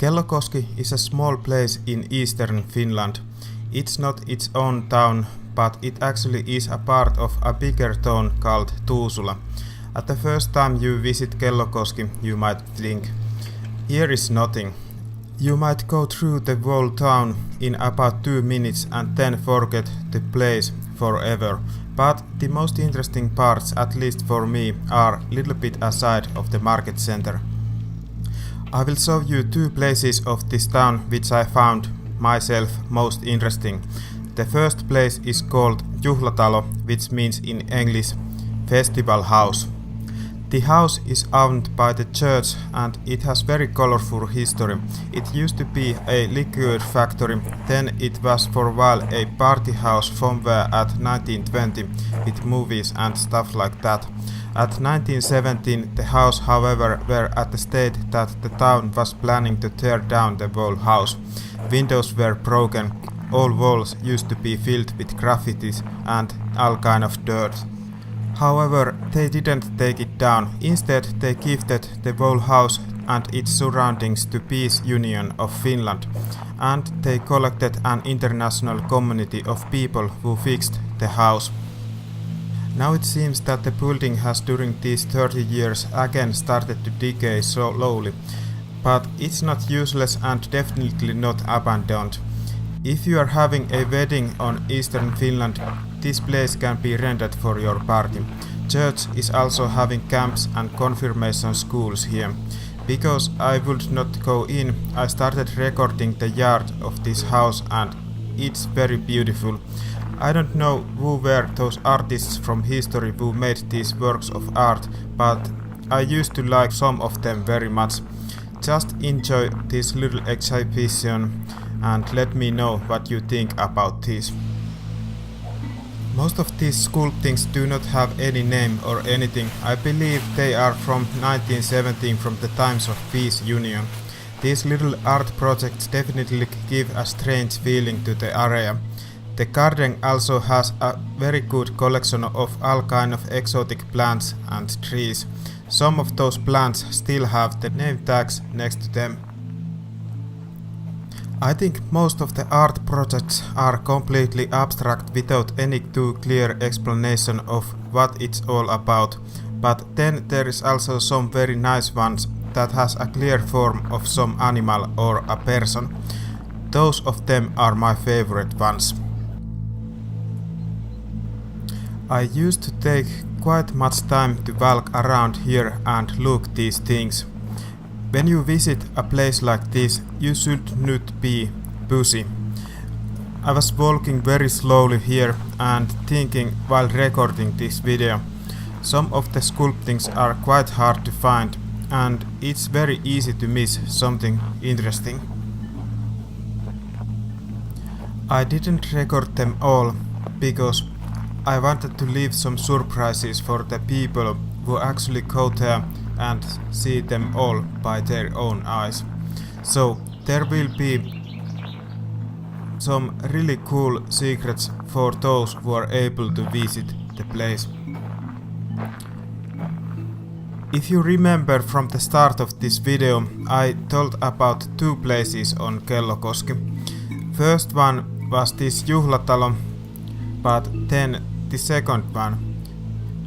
Kellokoski is a small place in eastern Finland. It's not its own town, but it actually is a part of a bigger town called Tuusula. At the first time you visit Kellokoski, you might think, here is nothing. You might go through the whole town in about 2 minutes and then forget the place forever. But the most interesting parts, at least for me, are a little bit aside of the market center. I will show you 2 places of this town which I found myself most interesting. The first place is called Juhlatalo, which means in English festival house. The house is owned by the church and it has very colorful history. It used to be a liquor factory, then it was for a while a party house somewhere at 1920 with movies and stuff like that. At 1917 the house, however, were at the state that the town was planning to tear down the whole house. Windows were broken, all walls used to be filled with graffitis and all kind of dirt. However, they didn't take it down. Instead, they gifted the whole house and its surroundings to Peace Union of Finland, and they collected an international community of people who fixed the house. Now it seems that the building has during these 30 years again started to decay slowly, but it's not useless and definitely not abandoned. If you are having a wedding on Eastern Finland, this place can be rented for your party. Church is also having camps and confirmation schools here. Because I would not go in, I started recording the yard of this house and it's very beautiful. I don't know who were those artists from history who made these works of art, but I used to like some of them very much. Just enjoy this little exhibition and let me know what you think about this. Most of these sculptings do not have any name or anything. I believe they are from 1917, from the times of Peace Union. These little art projects definitely give a strange feeling to the area. The garden also has a very good collection of all kind of exotic plants and trees. Some of those plants still have the name tags next to them. I think most of the art projects are completely abstract without any too clear explanation of what it's all about, but then there is also some very nice ones that has a clear form of some animal or a person. Those of them are my favorite ones. I used to take quite much time to walk around here and look these things. When you visit a place like this, you should not be busy. I was walking very slowly here and thinking while recording this video. Some of the sculptings are quite hard to find and it's very easy to miss something interesting. I didn't record them all because I wanted to leave some surprises for the people who actually go there and see them all by their own eyes. So there will be some really cool secrets for those who are able to visit the place. If you remember from the start of this video, I told about 2 places on Kellokoski. First one was this Juhlatalo, but then the second one.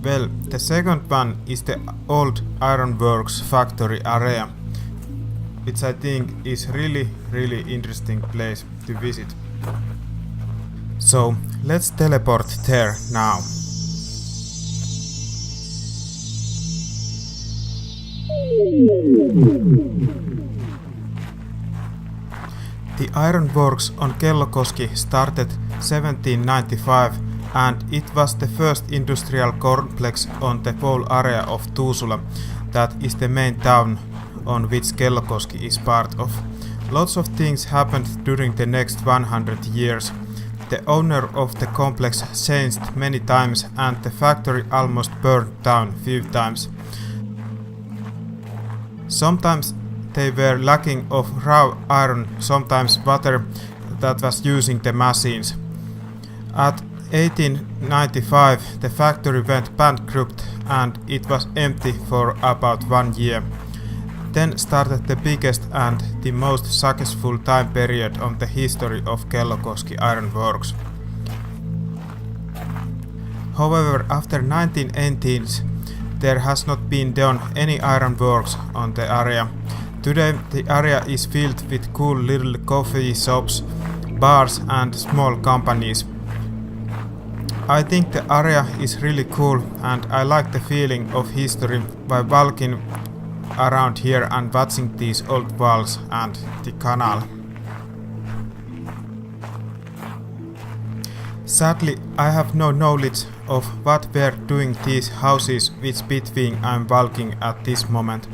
Well, the second one is the old ironworks factory area, which I think is really interesting place to visit. So let's teleport there now. The ironworks on Kellokoski started 1795 and it was the first industrial complex on the whole area of Tuusula, that is the main town on which Kellokoski is part of. Lots of things happened during the next 100 years. The owner of the complex changed many times and the factory almost burned down few times. Sometimes they were lacking of raw iron, sometimes water that was using the machines. At 1895 the factory went bankrupt and it was empty for about 1 year. Then started the biggest and the most successful time period on the history of Kellokoski Iron Works. However, after 1980s, there has not been done any iron works on the area. Today the area is filled with cool little coffee shops, bars and small companies. I think the area is really cool and I like the feeling of history by walking around here and watching these old walls and the canal. Sadly, I have no knowledge of what were doing these houses which between I'm walking at this moment.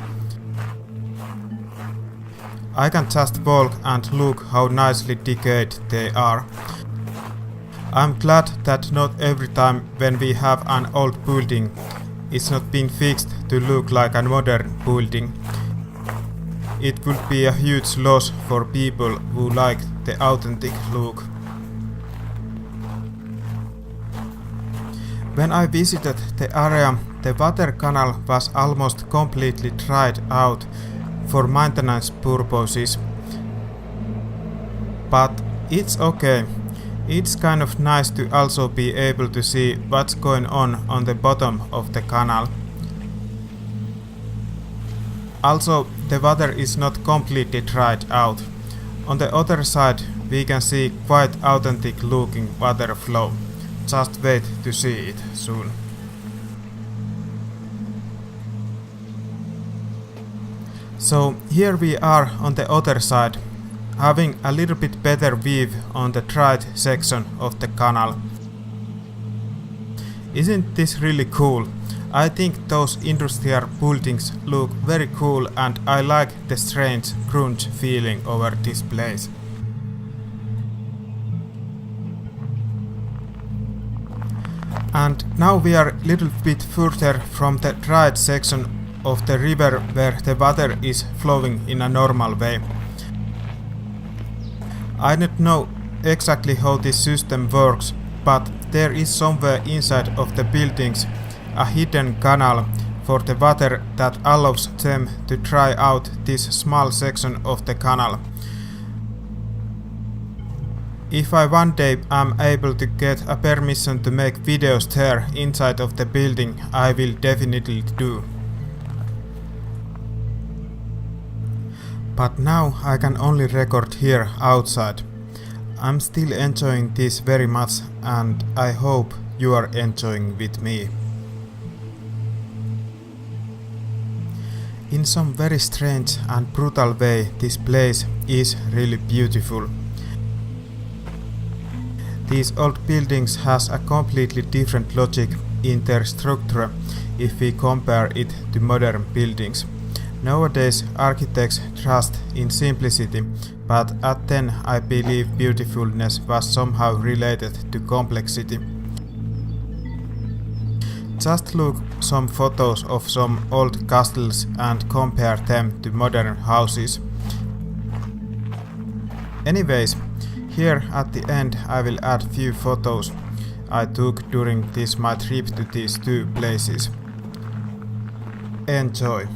I can just walk and look how nicely decayed they are. I'm glad that not every time when we have an old building, it's not been fixed to look like a modern building. It would be a huge loss for people who like the authentic look. When I visited the area, the water canal was almost completely dried out for maintenance purposes. But it's okay. It's kind of nice to also be able to see what's going on the bottom of the canal. Also, the water is not completely dried out. On the other side, we can see quite authentic looking water flow. Just wait to see it soon. So here we are on the other side, having a little bit better view on the dried section of the canal. Isn't this really cool? I think those industrial buildings look very cool and I like the strange grunge feeling over this place. And now we are a little bit further from the dried section of the river where the water is flowing in a normal way. I don't know exactly how this system works, but there is somewhere inside of the buildings a hidden canal for the water that allows them to dry out this small section of the canal. If I one day am able to get a permission to make videos there inside of the building, I will definitely do. But now I can only record here outside. I'm still enjoying this very much and I hope you are enjoying with me. In some very strange and brutal way, this place is really beautiful. These old buildings has a completely different logic in their structure if we compare it to modern buildings. Nowadays architects trust in simplicity, but at then I believe beautifulness was somehow related to complexity. Just look some photos of some old castles and compare them to modern houses. Anyways, here at the end I will add few photos I took during this my trip to these two places. Enjoy!